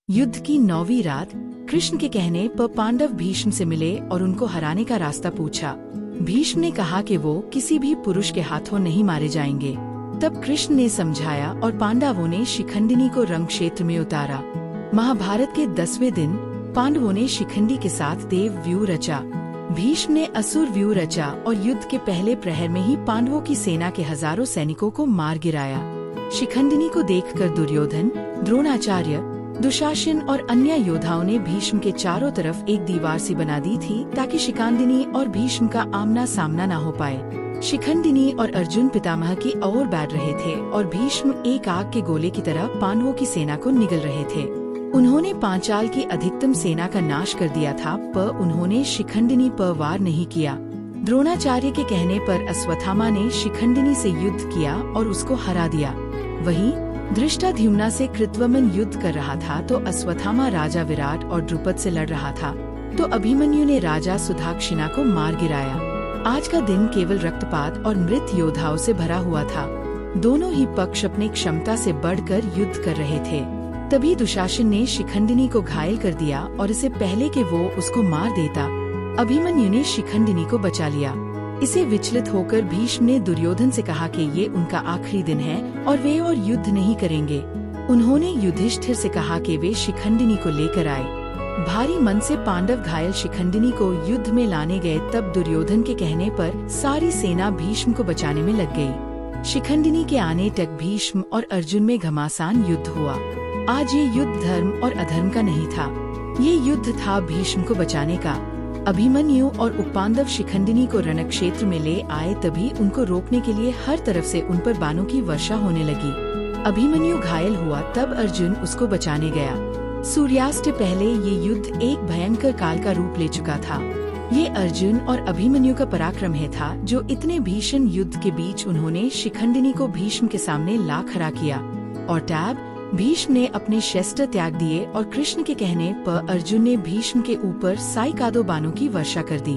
युद्ध की 9वीं रात कृष्ण के कहने पर पांडव भीष्म से मिले और उनको हराने का रास्ता पूछा। भीष्म ने कहा कि वो किसी भी पुरुष के हाथों नहीं मारे जाएंगे। तब कृष्ण ने समझाया और पांडवों ने शिखंडिनी को रण क्षेत्र में उतारा। महाभारत के 10वें दिन पांडवों ने शिखंडी के साथ देव व्यूह रचा। भीष्म ने असुर व्यूह रचा और युद्ध के पहले प्रहर में ही पांडवों की सेना के हजारों सैनिकों को मार गिराया। शिखंडिनी को देखकर दुर्योधन, द्रोणाचार्य, दुशासन और अन्य योद्धाओं ने भीष्म के चारों तरफ एक दीवार सी बना दी थी ताकि शिखंडिनी और भीष्म का आमना सामना न हो पाए। शिखंडिनी और अर्जुन पितामह की ओर बैठ रहे थे और भीष्म एक आग के गोले की तरह पांडवों की सेना को निगल रहे थे। उन्होंने पांचाल की अधिकतम सेना का नाश कर दिया था, पर उन्होंने शिखंडिनी पर वार नहीं किया। द्रोणाचार्य के कहने पर अश्वत्थामा ने शिखंडिनी से युद्ध किया और उसको हरा दिया। वहीं धृष्टाद्युम्न से कृतवर्मन युद्ध कर रहा था तो अश्वत्थामा राजा विराट और द्रुपद से लड़ रहा था, तो अभिमन्यु ने राजा सुधाक्षिणा को मार गिराया। आज का दिन केवल रक्तपात और मृत योद्धाओं से भरा हुआ था। दोनों ही पक्ष अपनी क्षमता से बढ़कर युद्ध कर रहे थे। तभी दुशासन ने शिखंडिनी को घायल कर दिया और इससे पहले कि वो उसको मार देता, अभिमन्यु ने शिखंडिनी को बचा लिया। इसे विचलित होकर भीष्म ने दुर्योधन से कहा कि ये उनका आखिरी दिन है और वे और युद्ध नहीं करेंगे। उन्होंने युधिष्ठिर से कहा कि वे शिखंडिनी को लेकर आए। भारी मन से पांडव घायल शिखंडिनी को युद्ध में लाने गए। तब दुर्योधन के कहने पर सारी सेना भीष्म को बचाने में लग गई। शिखंडिनी के आने तक भीष्म और अर्जुन में घमासान युद्ध हुआ। आज ये युद्ध धर्म और अधर्म का नहीं था, ये युद्ध था भीष्म को बचाने का। अभिमन्यु और उपपांडव शिखंडिनी को रणक्षेत्र में ले आए, तभी उनको रोकने के लिए हर तरफ से उन पर बाणों की वर्षा होने लगी। अभिमन्यु घायल हुआ, तब अर्जुन उसको बचाने गया। सूर्यास्त से पहले ये युद्ध एक भयंकर काल का रूप ले चुका था। ये अर्जुन और अभिमन्यु का पराक्रम है था जो इतने भीषण युद्ध के बीच उन्होंने शिखंडिनी को भीष्म के सामने ला खड़ा किया। और तब भीष्म ने अपने शस्त्र त्याग दिए और कृष्ण के कहने पर अर्जुन ने भीष्म के ऊपर साइकादो बाणों की वर्षा कर दी।